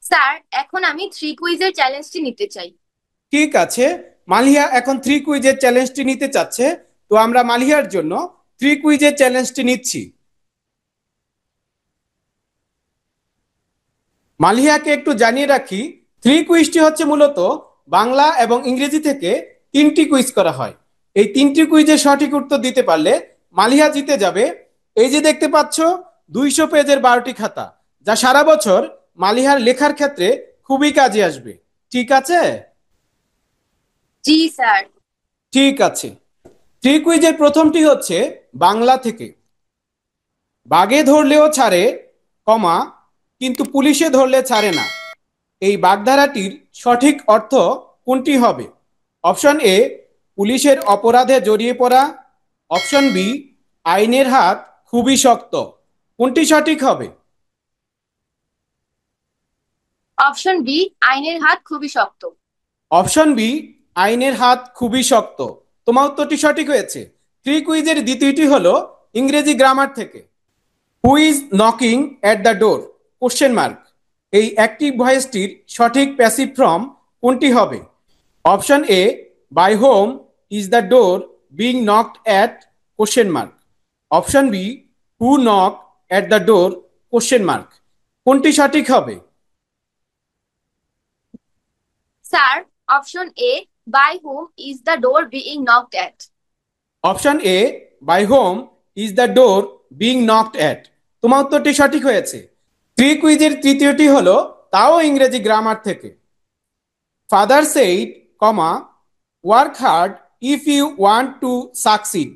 Sir, এখন আমি three কুইজের চ্যালেঞ্জটি নিতে চাই। ঠিক আছে। মালিহা এখন থ্রি কুইজের চ্যালেঞ্জটি নিতে চাচ্ছে। তো আমরা মালিহার জন্য থ্রি কুইজের চ্যালেঞ্জটি নিচ্ছি। মালিহাকে একটু জানিয়ে রাখি, থ্রি কুইজটি হচ্ছে মূলত বাংলা এবং ইংরেজি থেকে তিনটি কুইজ করা হয়। এই তিনটি কুইজের সঠিক উত্তর দিতে পারলে মালিহা জিতে যাবে। এই যে দেখতে পাচ্ছ, 200 পেজের 12টি খাতা, যা সারা বছর মালিহার লেখার ক্ষেত্রে খুবই কাজে আসবে। ঠিক আছে? জি স্যার। ঠিক আছে। থ্রি কুইজের প্রথমটি হচ্ছে বাংলা থেকে। বাঘে ধরলেও ছাড়ে, কমা, কিন্তু পুলিশে ধরলে ছাড়ে না। এই বাগধারাটির সঠিক অর্থ কোনটি হবে? অপশন এ, পুলিশের অপরাধে জড়িয়ে পড়া। অপশন বি, আইনের হাত খুবই শক্ত। কোনটি সঠিক হবে? অপশন বি, আইনের হাত খুবই শক্ত। অপশন বি, আইনের হাত খুবই শক্ত। তোমার উত্তরটি সঠিক হয়েছে। থ্রি কুইজের দ্বিতীয়টি হলো ইংরেজি গ্রামার থেকে। Who is knocking at the door, question mark. এই অ্যাক্টিভ ভয়েসটির সঠিক প্যাসিভ ফর্ম কোনটি হবে? Option A, by whom is the door being knocked at, question mark. Option B, who knock at the door, question mark. কোনটি সঠিক হবে? Sir, option A, by whom is the door being knocked at. Option A, by whom is the door being knocked at. তোমার উত্তরটি সঠিক হয়েছে। Three কুইজের তৃতীয়টি হলো তাও ইংরেজি গ্রামার থেকে। Father said, comma, work hard if you want to succeed,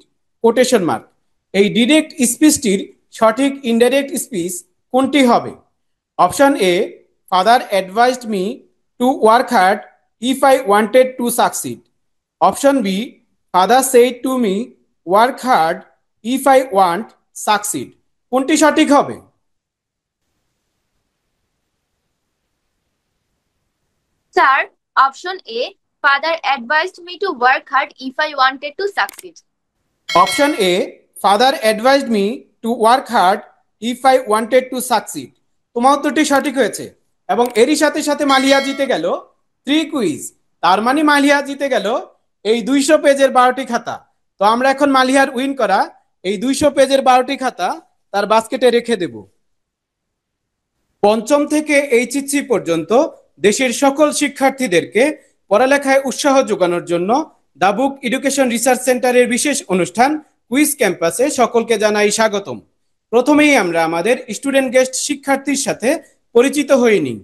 quotation mark. এই ডিরেক্ট স্পিচটির সঠিক ইনডাইরেক্ট স্পিচ কোনটি হবে? Option A, father advised me to work hard if I wanted to succeed. Option B, father said to me work hard if I want succeed. কোনটি সঠিক হবে? Sir, option A, father advised me to work hard if I wanted to succeed. Option A, father advised me to work hard if I wanted to succeed. তোমার উত্তরটি সঠিক হয়েছে এবং এরই সাথে সাথে মালিয়া জিতে গেল থ্রি কুইজ। তার মানে মালিয়া জিতে গেল এই 200 পেজের 12টি খাতা। তো আমরা এখন মালিয়ার উইন করা এই 200 পেজের 12টি খাতা তার বাস্কেটে রেখে দেব। পঞ্চম থেকে এইচএসসি পর্যন্ত দেশের সকল শিক্ষার্থীদেরকে পড়ালেখায় উৎসাহ যোগানোর জন্য দ্য বুক এডুকেশন রিসার্চ সেন্টারের বিশেষ অনুষ্ঠান কুইজ ক্যাম্পাসে সকলকে জানাই স্বাগতম। প্রথমেই আমরা আমাদের স্টুডেন্ট গেস্ট শিক্ষার্থীর সাথে পরিচিত হয়ে নিই।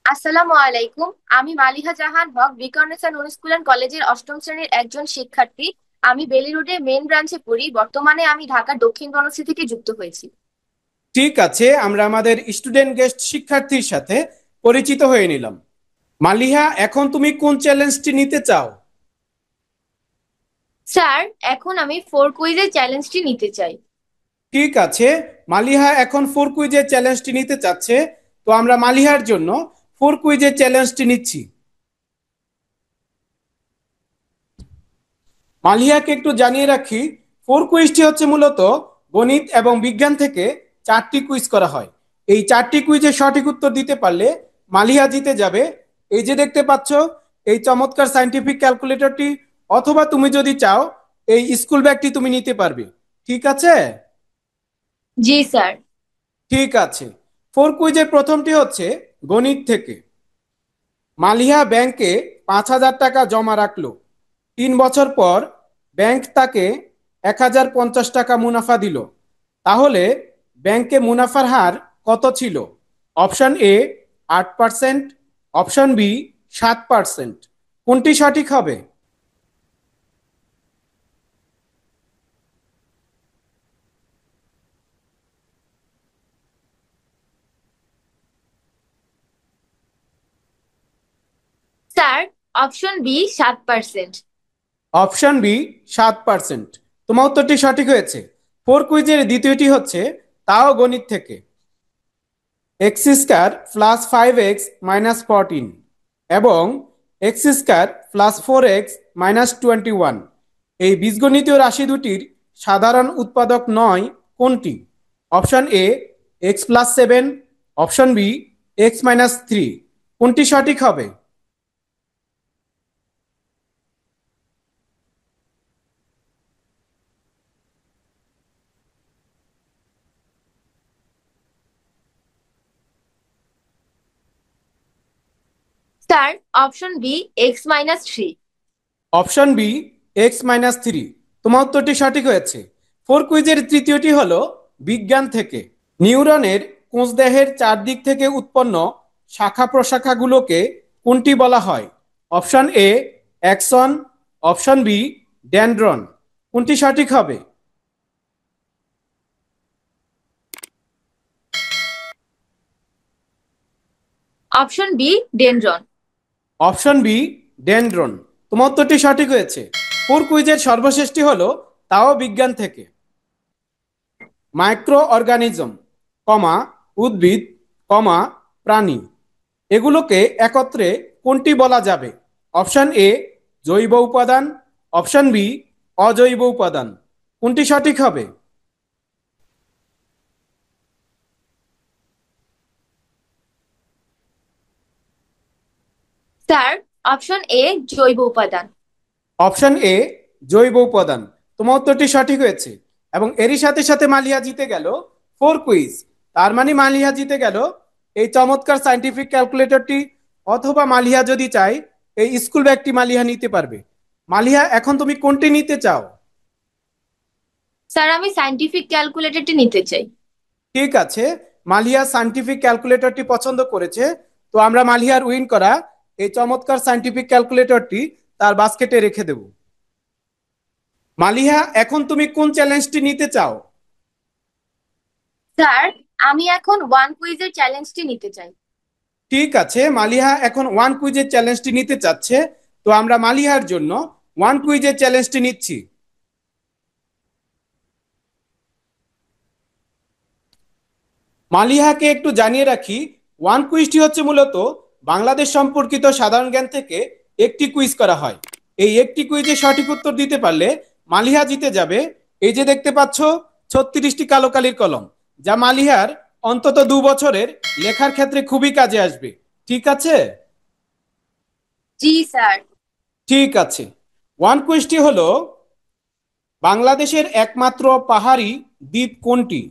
আসসালামু আলাইকুম। আমি মালিহা জাহান হক, বিকর্নেসা নুন স্কুল অ্যান্ড কলেজের অষ্টম শ্রেণীর একজন শিক্ষার্থী। আমি বেলি রোডে মেন ব্রাঞ্চে পড়ি। বর্তমানে আমি ঢাকার দক্ষিণ বনশ্রী থেকে যুক্ত হয়েছি। ঠিক আছে, আমরা আমাদের স্টুডেন্ট গেস্ট শিক্ষার্থীর সাথে পরিচিত হয়ে নিলাম। মালিহা, এখন তুমি কোন চ্যালেঞ্জটি নিতে চাও? স্যার, এখন আমি ফোর কুইজের চ্যালেঞ্জটি নিতে চাই। ঠিক আছে, মালিহা এখন ফোর কুইজের চ্যালেঞ্জটি নিতে চাচ্ছে। তো আমরা মালিহার জন্য ফোর কুইজের চ্যালেঞ্জটি নিচ্ছি। মালিহাকে একটু জানিয়ে রাখি, ফোর কুইজটি হচ্ছে মূলত গণিত এবং বিজ্ঞান থেকে চারটি কুইজ করা হয়। এই চারটি কুইজের সঠিক উত্তর দিতে পারলে মালিহা জিতে যাবে। এই যে দেখতে পাচ্ছ এই চমৎকার সায়েন্টিফিক ক্যালকুলেটরটি, অথবা তুমি যদি চাও এই স্কুল ব্যাগটি তুমি নিতে পারবে। ঠিক আছে? জি স্যার। ঠিক আছে। ফোর কুইজের প্রথমটি হচ্ছে গণিত থেকে। মালিহা ব্যাংকে 5,000 টাকা জমা রাখলো। 3 বছর পর ব্যাংক তাকে 1,050 টাকা মুনাফা দিল। তাহলে ব্যাংকে মুনাফার হার কত ছিল? Option A 8%, option B 7%। কোনটি সঠিক হবে? Sir, option B 7%। Option B 7%। তোমার উত্তরটি সঠিক হয়েছে। ফোর কুইজের দ্বিতীয়টি হচ্ছে তাও গণিত থেকে। এক্স স্কয়ার প্লাস 5x-14 এবং এক্স স্কয়ার প্লাস 4x-21, এই বীজগণিতীয় রাশি দুটির সাধারণ উৎপাদক নয় কোনটি? অপশন এ, x+7, অপশন বি x-3 কোনটি সঠিক হবে? Sir, option B x-3। Option B x-3, তোমার উত্তরটি সঠিক হয়েছে। 4 কুইজের তৃতীয়টি হলো বিজ্ঞান থেকে। নিউরনের কোষদেহের চারদিক থেকে উৎপন্ন শাখা প্রশাখাগুলোকে কোনটি বলা হয়? Option A axon, option B dendron, কোনটি সঠিক হবে? Option B dendron. Option B dendron, তোমার উত্তরটি সঠিক হয়েছে। 4 কুইজের সর্বশেষটি হলো তাও বিজ্ঞান থেকে। মাইক্রো অর্গানিজম, কমা উদ্ভিদ, কমা প্রাণী, এগুলোকে একত্রে কোনটি বলা যাবে? অপশন এ জৈব উপাদান, অপশন বি অজৈব উপাদান, কোনটি সঠিক হবে? স্যার, অপশন এ জৈব উপাদান। অপশন এ জৈব উপাদান, তোমার উত্তরটি সঠিক হয়েছে। এবং এরই সাথে সাথে মালিহা জিতে গেল 4 কুইজ। তার মানে মালিহা জিতে গেল এই চমৎকার সায়েন্টিফিক ক্যালকুলেটরটি, অথবা মালিহা যদি চায় এই স্কুল ব্যাগটি মালিহা নিতে পারবে। মালিহা, এখন তুমি কোনটি নিতে চাও? স্যার, আমি সায়েন্টিফিক ক্যালকুলেটরটি নিতে চাই। ঠিক আছে, মালিয়া সায়েন্টিফিক ক্যালকুলেটরটি পছন্দ করেছে। তো আমরা মালিয়ার উইন করা এই চমৎকার সায়েন্টিফিক ক্যালকুলেটরটি তার বাস্কেটে রেখে দেব। মালিহা, এখন তুমি কোন চ্যালেঞ্জটি নিতে চাও? স্যার, আমি এখন ওয়ান কুইজের চ্যালেঞ্জটি নিতে চাই। ঠিক আছে, মালিহা এখন ওয়ান কুইজের চ্যালেঞ্জটি নিতে চাচ্ছে। তো আমরা মালিহার জন্য ওয়ান কুইজের চ্যালেঞ্জটি নিচ্ছি। মালিহাকে একটু জানিয়ে রাখি, ওয়ান কুইজটি হচ্ছে মূলত বাংলাদেশ সম্পর্কিত সাধারণ জ্ঞান থেকে একটি কুইজ করা হয়। এই একটি কুইজে সঠিক উত্তর দিতে পারলে মালিহা জিতে যাবে এই যে দেখতে পাচ্ছ 36টি কালো কালির কলম, যা মালিহার অন্তত 2 বছরের লেখার ক্ষেত্রে খুবই কাজে আসবে। ঠিক আছে? জি স্যার। ঠিক আছে, ওয়ান কুইজটি হলো বাংলাদেশের একমাত্র পাহাড়ি দ্বীপ কোনটি?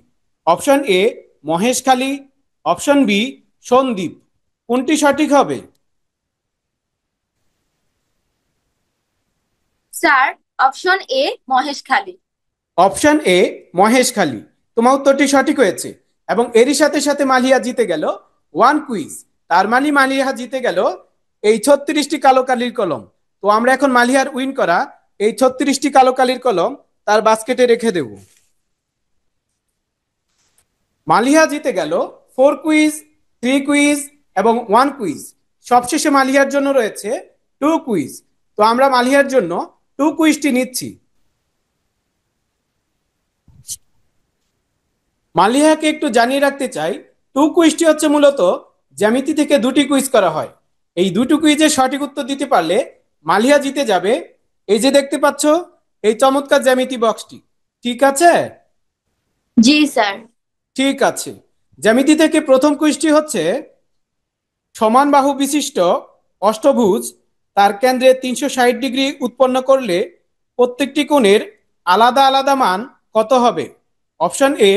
Option A Maheshkhali, option B Sandwip, কোনটি সঠিক হবে? Sir, option A Maheshkhali. Option A Maheshkhali, তোমার উত্তরটি সঠিক হয়েছে। এবং এরই সাথে সাথে মালিয়া জিতে গেল ওয়ান কুইজ। তার মানে মালিয়া জিতে গেল এই 36টি কালো কালির কলম। তো আমরা এখন মালিয়ার উইন করা এই 36টি কালো কালির কলম তার বাস্কেটে রেখে দেব। মালিহা জিতে গেল 4 কুইজ, 3 কুইজ এবং 1 কুইজ। সবশেষে মালিহার জন্য রয়েছে 2 কুইজ। তো আমরা মালিহার জন্য 2 কুইজটি নিচ্ছি। মালিহাকে একটু জানিয়ে রাখতে চাই, 2 কুইজটি হচ্ছে মূলত জ্যামিতি থেকে 2টি কুইজ করা হয়। এই 2টি কুইজের সঠিক উত্তর দিতে পারলে মালিহা জিতে যাবে এই যে দেখতে পাচ্ছ এই চমৎকার জ্যামিতি বক্সটি। ঠিক আছে? জি স্যার। ঠিক আছে, জ্যামিতি থেকে প্রথম কুইজটি হচ্ছে সমান বাহু বিশিষ্ট অষ্টভুজ তার কেন্দ্রে 360 ডিগ্রি উৎপন্ন করলে প্রত্যেকটি কোণের আলাদা আলাদা মান কত হবে? Option A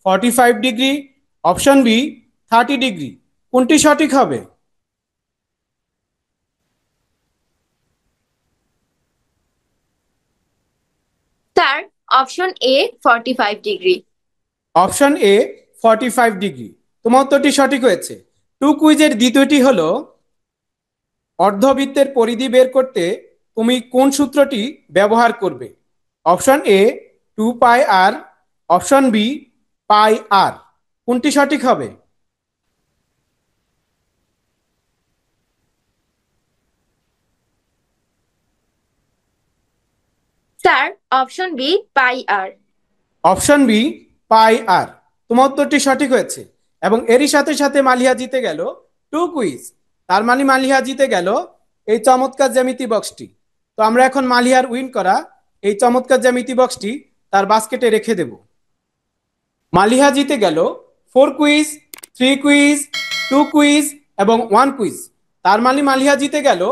45 degree, option B 30 degree, কোনটি সঠিক হবে? Sir, option A 45 degree. Option A 45 degree, তোমার উত্তরটি সঠিক হয়েছে। 2 কুইজের দ্বিতীয়টি হলো অর্ধবৃত্তের পরিধি বের করতে তুমি কোন সূত্রটি ব্যবহার করবে? Option A 2 pi r, option B pi r, কোনটি সঠিক হবে? Sir, option B pi r. Option B pi r, তোমার উত্তরটি সঠিক হয়েছে। এবং এরই সাথে সাথে মালিহা জিতে গেল 2 কুইজ। তার মানে মালিহা জিতে গেল এই চমৎকার জ্যামিতি বক্সটি। তো আমরা এখন মালিহার উইন করা এই চমৎকার জ্যামিতি বক্সটি তার বাস্কেটে রেখে দেব। মালিহা জিতে গেল 4 কুইজ, 3 কুইজ, 2 কুইজ এবং 1 কুইজ। তার মানে মালিহা জিতে গেল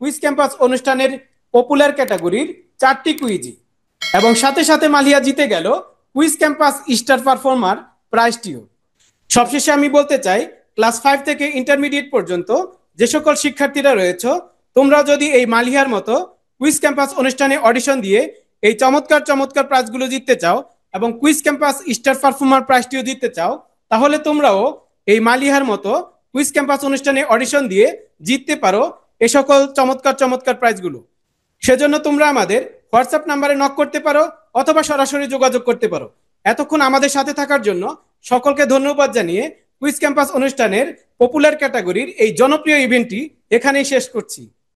কুইজ ক্যাম্পাস অনুষ্ঠানের পপুলার ক্যাটাগরির 4টি কুইজই, এবং সাথে সাথে মালিহা জিতে গেল কুইজ ক্যাম্পাস স্টার পারফর্মার প্রাইজটিও। সবশেষে আমি বলতে চাই, ক্লাস 5 থেকে ইন্টারমিডিয়েট পর্যন্ত যে সকল শিক্ষার্থীরা রয়েছে, তোমরা যদি এই মালিহার মতো কুইজ ক্যাম্পাস অনুষ্ঠানে অডিশন দিয়ে এই চমৎকার চমৎকার প্রাইজগুলো জিততে চাও এবং কুইজ ক্যাম্পাস স্টার পারফর্মার প্রাইজটিও জিততে চাও, তাহলে তোমরাও এই মালিহার মতো কুইজ ক্যাম্পাস অনুষ্ঠানে অডিশন দিয়ে জিততে পারো এ সকল চমৎকার চমৎকার প্রাইজগুলো। সেজন্য তোমরা আমাদের হোয়াটসঅ্যাপ নাম্বারে নক করতে পারো অথবা সরাসরি যোগাযোগ করতে পারো। এতক্ষণ আমাদের সাথে থাকার জন্য সকলকে ধন্যবাদ জানিয়ে কুইজ ক্যাম্পাস অনুষ্ঠানের পপুলার ক্যাটাগরির এই জনপ্রিয় ইভেন্টটি এখানেই শেষ করছি।